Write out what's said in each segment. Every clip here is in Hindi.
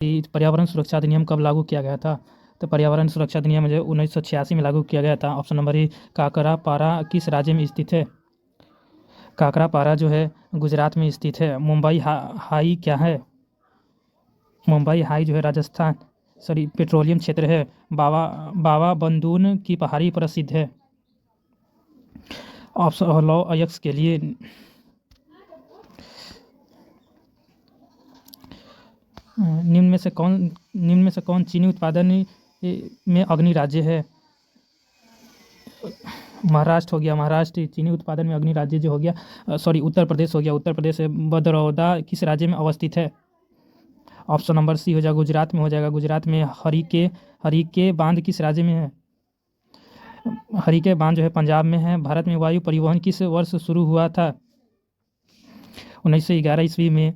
पर्यावरण सुरक्षा अधिनियम कब लागू किया गया था? तो पर्यावरण सुरक्षा अधिनियम जो 1986 में लागू किया गया था। ऑप्शन नंबर ए काकरापारा किस राज्य में स्थित है? काकरापारा जो है गुजरात में स्थित है। मुंबई हाई क्या है? मुंबई हाई जो है राजस्थान पेट्रोलियम क्षेत्र है। बाबा बंदून की पहाड़ी प्रसिद्ध है। ऑप्शन लॉ अयक्स के लिए निम्न में से कौन चीनी उत्पादन में अग्रणी राज्य है? महाराष्ट्र हो गया। महाराष्ट्र चीनी उत्पादन में अग्रणी राज्य जो हो गया, उत्तर प्रदेश हो गया। उत्तर प्रदेश बड़ौदा किस राज्य में अवस्थित है? ऑप्शन नंबर सी हो जाएगा, गुजरात में हो जाएगा। गुजरात में हरिके बांध किस राज्य में है? हरिके बांध जो है पंजाब में है। भारत में वायु परिवहन किस वर्ष शुरू हुआ था? 1911 ईस्वी में।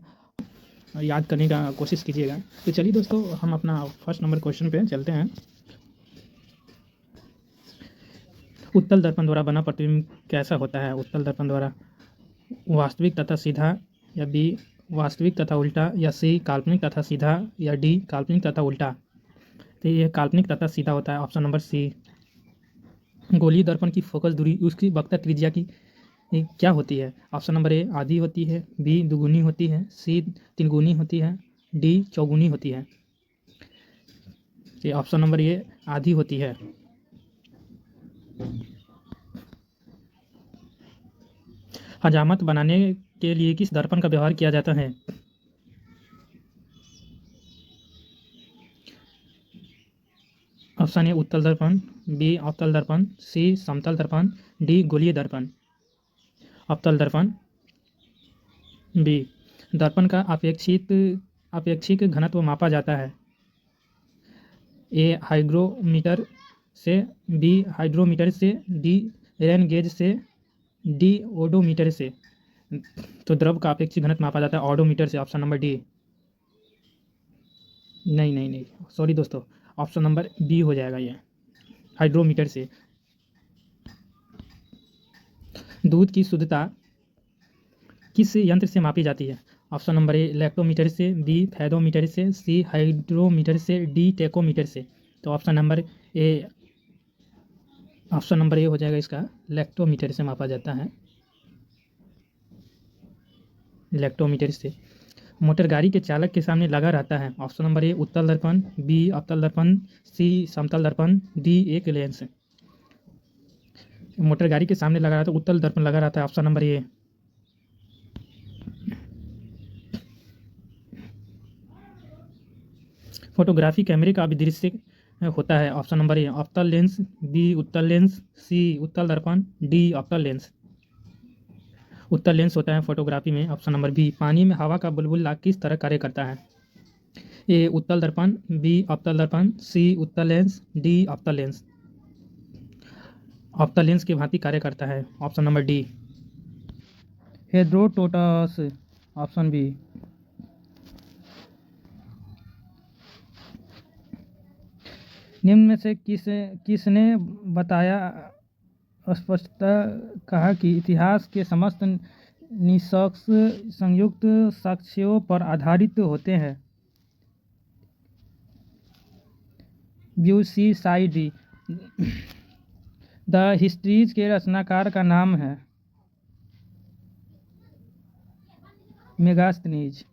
याद करने का कोशिश कीजिएगा। तो चलिए दोस्तों, हम अपना फर्स्ट नंबर क्वेश्चन पे चलते हैं। उत्तल दर्पण द्वारा बना प्रतिबिंब कैसा होता है? उत्तल दर्पण द्वारा वास्तविक तथा सीधा, या बी वास्तविक तथा उल्टा, या सी काल्पनिक तथा सीधा, या डी काल्पनिक तथा उल्टा। तो ये काल्पनिक तथा सीधा होता है। Option number C. गोलीय दर्पण की फोकस दूरी उसकी वक्र त्रिज्या की क्या होती है? ऑप्शन नंबर ए आधी होती है, बी दुगुनी होती है, सी तिनगुनी होती है, डी चौगुनी होती है। ऑप्शन नंबर ए आधी होती है। हजामत बनाने के लिए किस दर्पण का व्यवहार किया जाता है? ऑप्शन ए उत्तल दर्पण, बी अवतल दर्पण, सी समतल दर्पण, डी गोलीय दर्पण। अवतल दर्पण बी। दर्पण का अपेक्षिक घनत्व मापा जाता है। ए हाइग्रोमीटर से, बी हाइड्रोमीटर से, डी रेन गेज से, डी ओडोमीटर से। तो द्रव का अपेक्षिक घनत्व मापा जाता है ओडोमीटर से। Option number D. नहीं, सॉरी दोस्तों, ऑप्शन नंबर बी हो जाएगा ये, हाइड्रोमीटर से। दूध की शुद्धता किस यंत्र से मापी जाती है? ऑप्शन नंबर ए लैक्टोमीटर से, बी फैदोमीटर से, सी हाइड्रोमीटर से, डी टेकोमीटर से। तो ऑप्शन नंबर ए हो जाएगा इसका, लैक्टोमीटर से मापा जाता है, लैक्टोमीटर से। मोटर गाड़ी के चालक के सामने लगा रहता है। ऑप्शन नंबर ए उत्तल दर्पण, बी अवतल दर्पण, सी समतल दर्पण, डी एक लेंस। मोटर गाड़ी के सामने लगा रहता है, उत्तल दर्पण लगा रहता है। Option number A. फोटोग्राफी कैमरे का अभिदृश्य होता है। ऑप्शन नंबर ए अवतल लेंस, बी उत्तल लेंस, सी उत्तल दर्पण, डी अवतल लेंस। उत्तल लेंस होता है फोटोग्राफी में। Option number B. पानी में हवा का बुलबुला किस तरह कार्य करता है? ए उत्तल दर्पण, बी अवतल दर्पण, सी उत्तल लेंस, डी अवतल लेंस। अवतल लेंस की भांति कार्य करता है। Option number D. हेटेरोटोटस। Option B. निम्न में से किसने बताया स्पष्टतः कहा कि इतिहास के समस्त निष्कर्ष संयुक्त साक्ष्यों पर आधारित होते हैं? ब्यूसी साइडी। द हिस्ट्रीज के रचनाकार का नाम है मेगास्थनीज,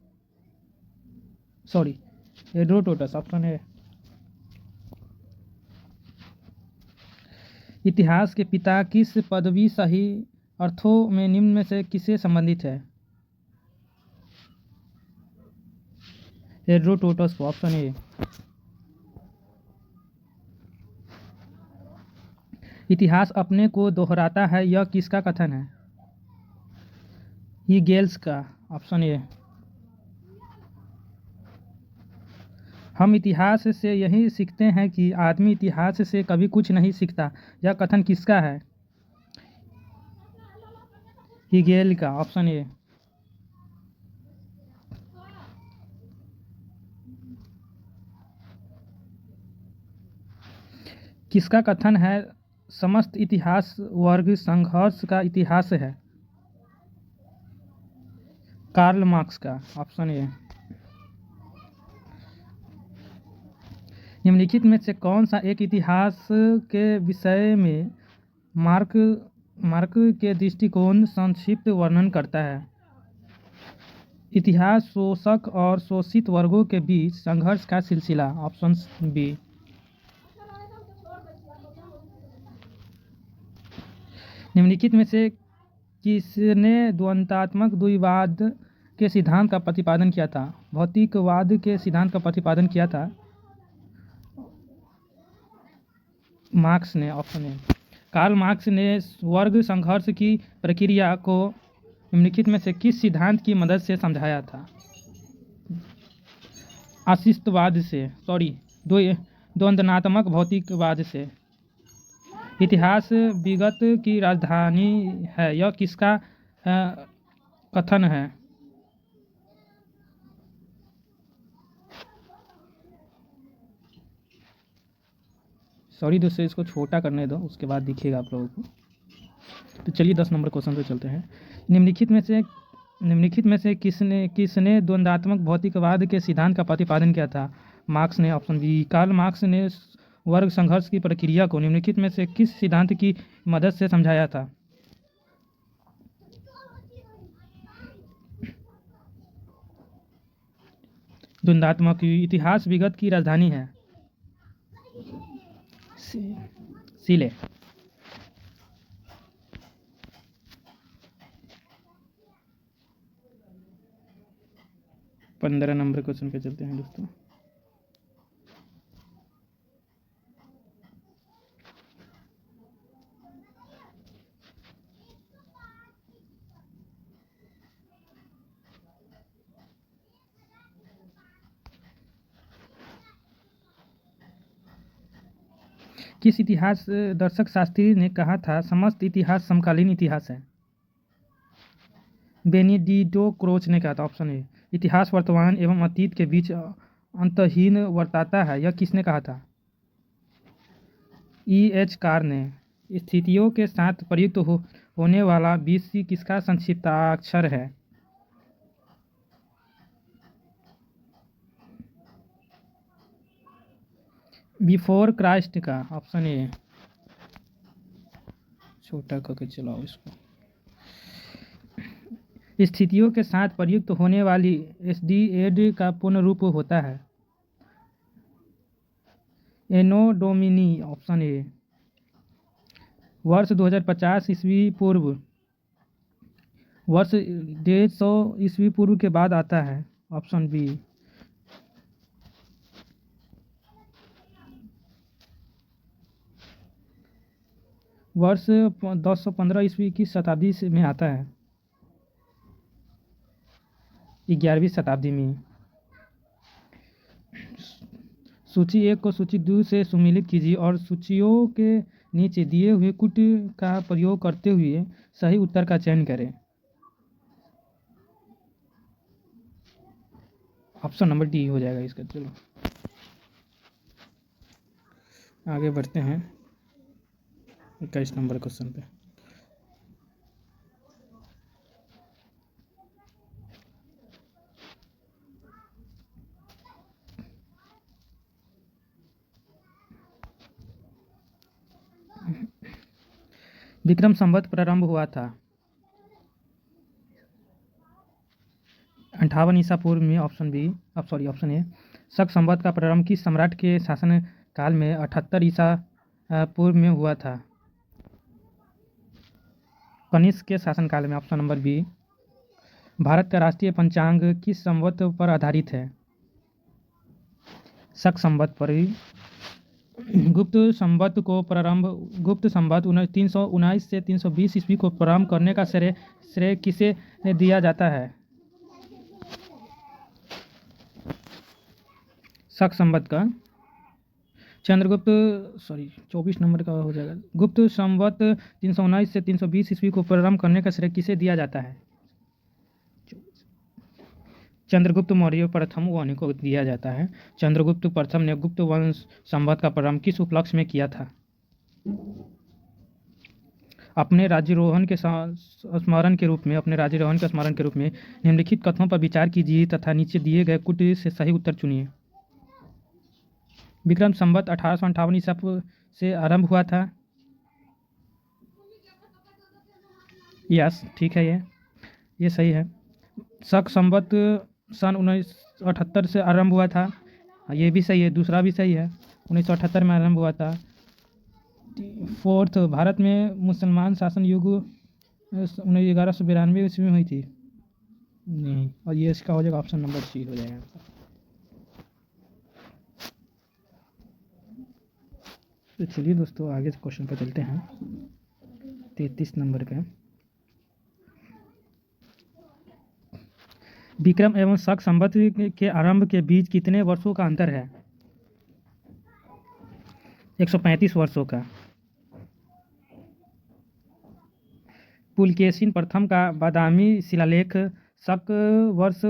हेटेरोटोटस। ऑप्शन है। इतिहास के पिता किस पदवी सही अर्थों में निम्न में से किससे संबंधित है? हेटेरोटोटस को। Option A. इतिहास अपने को दोहराता है, यह किसका कथन है? हीगेल्स का। Option A. हम इतिहास से यही सीखते हैं कि आदमी इतिहास से कभी कुछ नहीं सीखता, यह कथन किसका है? हीगेल का। Option A. किसका कथन है समस्त इतिहास वर्ग संघर्ष का इतिहास है? कार्ल मार्क्स का। Option A. निम्नलिखित में से कौन सा एक इतिहास के विषय में मार्क मार्क के दृष्टिकोण संक्षिप्त वर्णन करता है? इतिहास शोषक और शोषित वर्गों के बीच संघर्ष का सिलसिला। Option B. निम्नलिखित में से किसने द्वंद्वात्मक द्विवाद के सिद्धांत का प्रतिपादन किया था? भौतिकवाद के सिद्धांत का प्रतिपादन किया था मार्क्स ने। Option A. कार्ल मार्क्स ने वर्ग संघर्ष की प्रक्रिया को निम्नलिखित में से किस सिद्धांत की मदद से समझाया था? अस्तित्ववाद से, द्वंद्वात्मक भौतिकवाद से। इतिहास विगत की राजधानी है, यह किसका कथन है? सॉरी दोस्तों, इसको छोटा करने दो, उसके बाद दिखेगा आप लोगों को। तो चलिए 10 नंबर क्वेश्चन पे चलते हैं। निम्नलिखित में से किसने द्वंद्वात्मक भौतिकवाद के सिद्धांत का प्रतिपादन किया था? मार्क्स ने। Option B. कार्ल मार्क्स ने वर्ग संघर्ष की प्रक्रिया को निम्नलिखित में से किस सिद्धांत की मदद से समझाया था? द्वंद्वात्मक। इतिहास विगत की राजधानी है। सीले। 15 नंबर क्वेश्चन पे चलते हैं दोस्तों। किस इतिहास दर्शक शास्त्री ने कहा था समस्त इतिहास समकालीन इतिहास है? बेनिडिक्टो क्रोच ने कहा था। Option A. इतिहास वर्तमान एवं अतीत के बीच अंतहीन वर्ताता है, यह किसने कहा था? E.H. कार ने। स्थितियों के साथ प्रयुक्त होने वाला BC किसका संक्षिप्ताक्षर है? बिफोर क्राइस्ट का। Option A. छोटा करके चलाओ इसको। स्थितियों के साथ प्रयुक्त होने वाली SD का पूर्ण रूप होता है एनो डोमिनी। Option A. वर्ष 2050 ईस्वी पूर्व, वर्ष 150 ईस्वी पूर्व के बाद आता है। Option B. वर्ष 1015 ईस्वी की शताब्दी में आता है, 11वीं शताब्दी में। सूची 1 को सूची 2 से सुमेलित कीजिए और सूचियों के नीचे दिए हुए कुट का प्रयोग करते हुए सही उत्तर का चयन करें। ऑप्शन नंबर डी हो जाएगा इसका। चलो आगे बढ़ते हैं 21 नंबर क्वेश्चन पे। विक्रम संवत प्रारंभ हुआ था 58 ईसा पूर्व में। Option B. Option A. Shaka Samvat का प्रारंभ किस सम्राट के शासन काल में 78 ईसा पूर्व में हुआ था? कनिष्क के शासनकाल में। Option number B. भारत का राष्ट्रीय पंचांग किस संवत पर आधारित है? शक संवत पर। गुप्त संवत 319 से 320 ईस्वी को प्रारंभ करने का श्रेय किसे दिया जाता है? शक संवत का चंद्रगुप्त 24 नंबर का हो जाएगा। गुप्त संवत 319 से 320 ईस्वी को प्रारंभ करने का श्रेय किसे दिया जाता है? चंद्रगुप्त मौर्य प्रथम वंश को दिया जाता है। चंद्रगुप्त प्रथम ने गुप्त वंश संवत का प्रारंभ किस उपलक्ष्य में किया था? अपने राज्यारोहण के स्मरण के रूप में निम्नलिखित कथनों पर विचार कीजिए तथा नीचे दिए गए कुट से सही उत्तर चुनिए। विक्रम संवत 1858 ईसा से आरंभ हुआ था। यस, ठीक है, ये सही है। शक संवत सन 1978 से आरंभ हुआ था। ये भी सही है, दूसरा भी सही है, 1978 में आरंभ हुआ था। फोर्थ, भारत में मुसलमान शासन युग 1192 ईस्वी में हुई थी। नहीं, और ये इसका हो जाएगा ऑप्शन नंबर सी हो जाएगा। तो चलिए दोस्तों, आगे क्वेश्चन पर चलते हैं। 33 नंबर पे, विक्रम एवं शक संवत के आरंभ के बीच कितने वर्षों का अंतर है? 135 वर्षों का। पुलकेशिन प्रथम का बादामी शिलालेख शक वर्ष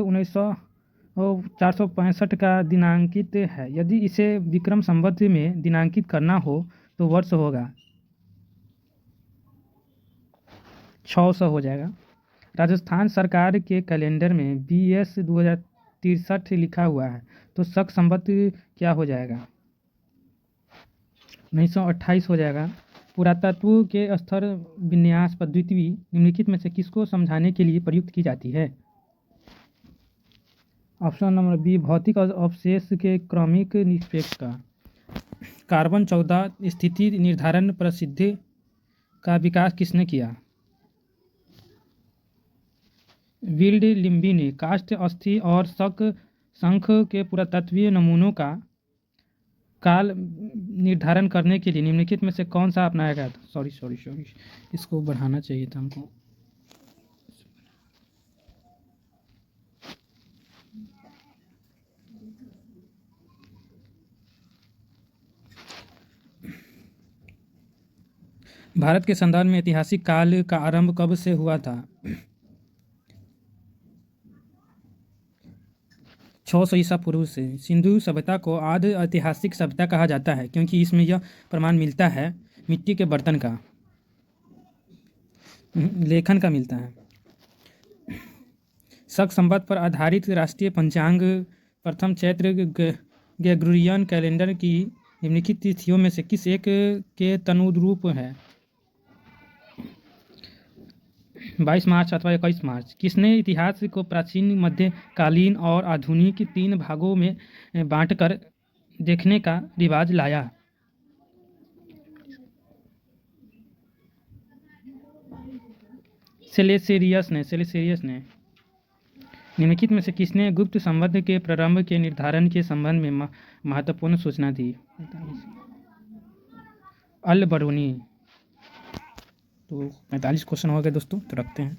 465 का दिनांकित है। यदि इसे विक्रम संवत में दिनांकित करना हो तो वर्ष होगा 600 हो जाएगा। राजस्थान सरकार के कैलेंडर में BS 2063 लिखा हुआ है, तो शक संवत क्या हो जाएगा? 1928 हो जाएगा। पुरातत्व के स्तर विन्यास पद्धति निम्नलिखित में से किसको समझाने के लिए प्रयुक्त की जाती है? ऑप्शन नंबर बी, भौतिक अवशेष के क्रमिक निक्षेप का। कार्बन 14 स्थिति निर्धारण प्रसिद्धि का विकास किसने किया? विल्ड लिम्बी ने। काष्ठ, अस्थि और शंख के पुरातत्वीय नमूनों का काल निर्धारण करने के लिए निम्नलिखित में से कौन सा अपनाया गया था? सॉरी, इसको बढ़ाना चाहिए था हमको। भारत के संदर्भ में ऐतिहासिक काल का आरंभ कब से हुआ था? 600 ईसा पूर्व से। सिंधु सभ्यता को आदि ऐतिहासिक सभ्यता कहा जाता है क्योंकि इसमें यह प्रमाण मिलता है मिट्टी के बर्तन का, लेखन का मिलता है। शक संवत पर आधारित राष्ट्रीय पंचांग प्रथम चैत्र ग्रेगोरियन कैलेंडर की निम्नलिखित तिथियों में से किस एक के तदनुरूप है? 22 मार्च अथवा 21 मार्च। किसने इतिहास को प्राचीन, मध्यकालीन और आधुनिक 3 भागों में बांटकर देखने का रिवाज लाया? सेलेसियस ने। निम्नलिखित में से किसने गुप्त संवत के प्रारंभ के निर्धारण के संबंध में महत्वपूर्ण सूचना दी? अल बरूनी। तो 45 क्वेश्चन हो गए दोस्तों, तो रखते हैं।